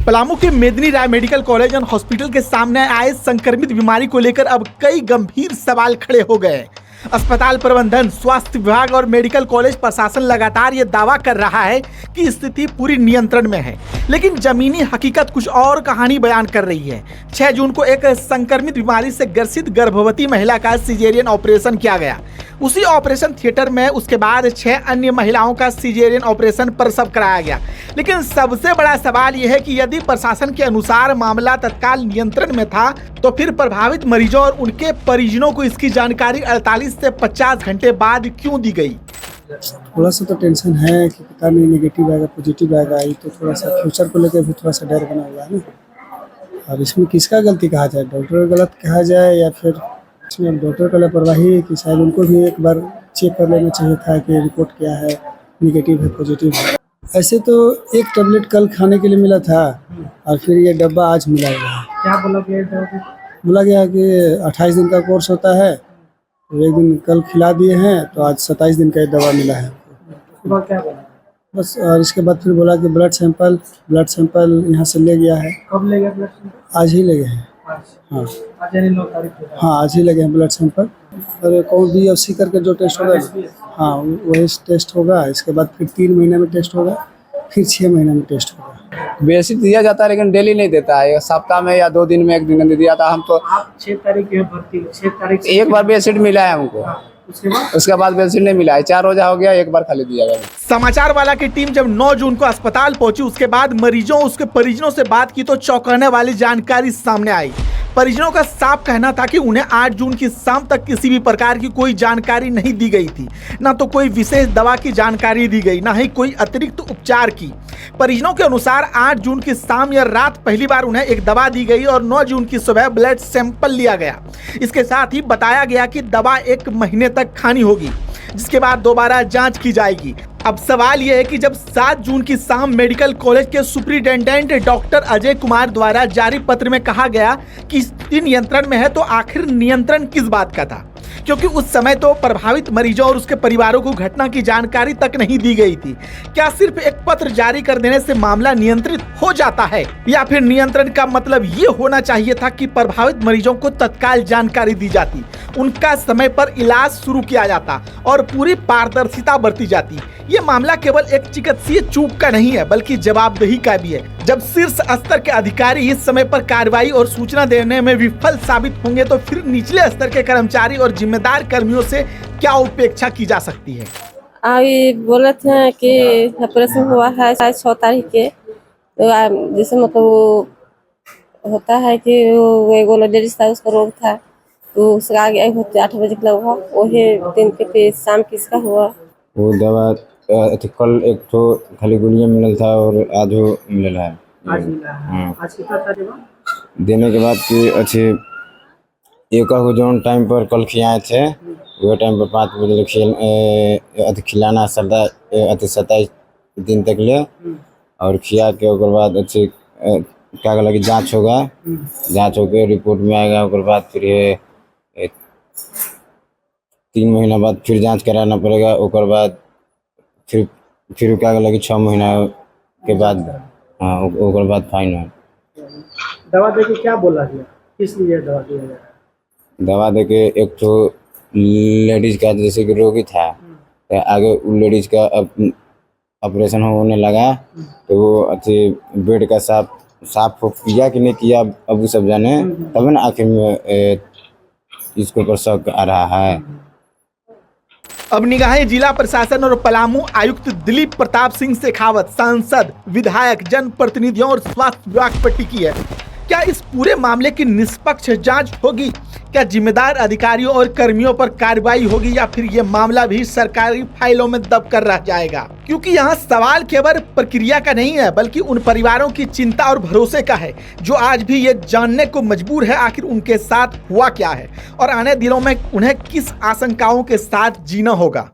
पलामू के मेदिनी राय medical college and hospital के सामने आए संक्रमित बीमारी को लेकर अब कई गंभीर सवाल खड़े हो गए। अस्पताल प्रबंधन, स्वास्थ्य विभाग और मेडिकल कॉलेज प्रशासन लगातार ये दावा कर रहा है कि स्थिति पूरी नियंत्रण में है, लेकिन जमीनी हकीकत कुछ और कहानी बयान कर रही है। 6 जून को एक संक्रमित बीमारी से ग्रसित गर्भवती महिला का सिजेरियन ऑपरेशन किया गया। उसी ऑपरेशन थिएटर में उसके बाद 6 अन्य महिलाओं का सिजेरियन ऑपरेशन प्रसव कराया गया। लेकिन सबसे बड़ा सवाल यह है कि यदि प्रशासन के अनुसार मामला तत्काल नियंत्रण में था, तो फिर प्रभावित मरीजों और उनके परिजनों को इसकी जानकारी 48 से 50 घंटे बाद क्यों दी गई? थोड़ा सा तो टेंशन है कि पता नहीं नेगेटिव आएगा पॉजिटिव आएगा, ये तो थोड़ा सा फ्यूचर को लेकर भी थोड़ा सा डर बना हुआ है ना। और इसमें किसका गलती कहा जाए, डॉक्टर का गलत कहा जाए या फिर इसमें डॉक्टर का लापरवाही है कि शायद उनको भी एक बार चेक कर लेना चाहिए था कि रिपोर्ट क्या है, नेगेटिव है पॉजिटिव है। ऐसे तो एक टेबलेट कल खाने के लिए मिला था और फिर ये डब्बा आज मिला हुआ है। क्या बोला गया? बोला गया कि 28 दिन का कोर्स होता है, तो एक दिन कल खिला दिए हैं तो आज 27 दिन का ये दवा मिला है। क्या बोला? बस, और इसके बाद फिर बोला कि ब्लड सैंपल यहाँ से ले गया है। कब ले गया ब्लड सैंपल? आज ही ले गए हैं। हाँ आज यानी 9 तारीख को। हाँ, आज ही लगे हैं ब्लड सैंपल। और कौन BFC करके जो टेस्ट होगा, हाँ वही टेस्ट होगा। इसके बाद फिर 3 महीने में टेस्ट होगा, फिर 6 महीने में टेस्ट होगा। बेसिक दिया जाता है लेकिन डेली नहीं देता है, सप्ताह में या 2 दिन में 1 दिन दिया था। हम तो आप 6 तारीख की भर्ती, 6 तारीख एक बार बेसिक मिला है हमको, उसके बाद बेसिक नहीं मिला है। 4 रोजा हो गया, एक बार खाली दिया गया। समाचार वाला की टीम जब 9 जून को अस्पताल पहुंची, उसके बाद मरीजों उसके परिजनों से बात की तो चौंकाने वाली जानकारी सामने आई। परिजनों का साफ कहना था कि उन्हें 8 जून की शाम तक किसी भी प्रकार की कोई जानकारी नहीं दी गई थी, ना तो कोई विशेष दवा की जानकारी दी गई, ना ही कोई अतिरिक्त उपचार की। परिजनों के अनुसार 8 जून की शाम या रात पहली बार उन्हें एक दवा दी गई और 9 जून की सुबह ब्लड सैंपल लिया गया। इसके साथ ही बताया गया कि दवा 1 महीने तक खानी होगी, जिसके बाद दोबारा जांच की जाएगी। अब सवाल यह है कि जब 7 जून की शाम मेडिकल कॉलेज के सुपरिटेंडेंट डॉक्टर अजय कुमार द्वारा जारी पत्र में कहा गया कि स्थिति नियंत्रण में है, तो आखिर नियंत्रण किस बात का था? क्योंकि उस समय तो प्रभावित मरीजों और उसके परिवारों को घटना की जानकारी तक नहीं दी गई थी। क्या सिर्फ एक पत्र जारी कर देने से मामला नियंत्रित हो जाता है, या फिर नियंत्रण का मतलब ये होना चाहिए था कि प्रभावित मरीजों को तत्काल जानकारी दी जाती, उनका समय पर इलाज शुरू किया जाता और पूरी पारदर्शिता बरती जाती? ये मामला केवल एक चिकित्सीय चूक का नहीं है, बल्कि जवाबदेही का भी है। जब शीर्ष स्तर के अधिकारी इस समय पर कार्रवाई और सूचना देने में विफल साबित होंगे, तो फिर निचले स्तर के कर्मचारी और जिम्मेदार कर्मियों से क्या उपेक्षा की जा सकती है? अभी बोले थे कि ऑपरेशन हुआ है 6 तारीख के, तो जैसे मतलब वो होता है कि वो एगो लेडीज था, उसका रोग था, तो उसका आगे होते 8 बजे के लगभग वही दिन के फिर शाम किसका हुआ। वो दवा कल एक तो खाली गोलियां मिलल था और आज वो मिलल है। आज मिला है। आज कितना था देवा? देने के बाद कि अच्छे एक को जो टाइम पर कल खिलाए थे, वो टाइम पर 5 बजे खिलाना 27 दिन तक ले, और खिला के उसके बाद अच्छे क्या कहला कि जांच होगा, जांच होकर रिपोर्ट में आएगा। उसके बाद फिर 3 महीना बाद फिर जांच कराना पड़ेगा। उसके बाद फिर क्या कहला कि 6 महीना के बाद, हाँ उसके बाद फाइनल। दवा देके क्या बोला गया, किस लिए दवा दिया गया? दवा देके एक तो लेडीज का जैसे कि रोगी था, तो आगे लेडीज का ऑपरेशन होने लगा, तो वो अच्छे बेड का साफ किया कि नहीं किया, अब वो सब जाने, तब ना आखिर में इसके ऊपर शक आ रहा है। अब निगाहें जिला प्रशासन और पलामू आयुक्त दिलीप प्रताप सिंह शेखावत, सांसद, विधायक, जनप्रतिनिधियों और स्वास्थ्य विभाग पर टिकी है। क्या इस पूरे मामले की निष्पक्ष जांच होगी? क्या जिम्मेदार अधिकारियों और कर्मियों पर कार्रवाई होगी, या फिर ये मामला भी सरकारी फाइलों में दब कर रह जाएगा? क्योंकि यहाँ सवाल केवल प्रक्रिया का नहीं है, बल्कि उन परिवारों की चिंता और भरोसे का है, जो आज भी ये जानने को मजबूर है आखिर उनके साथ हुआ क्या है और आने दिनों में उन्हें किस आशंकाओं के साथ जीना होगा।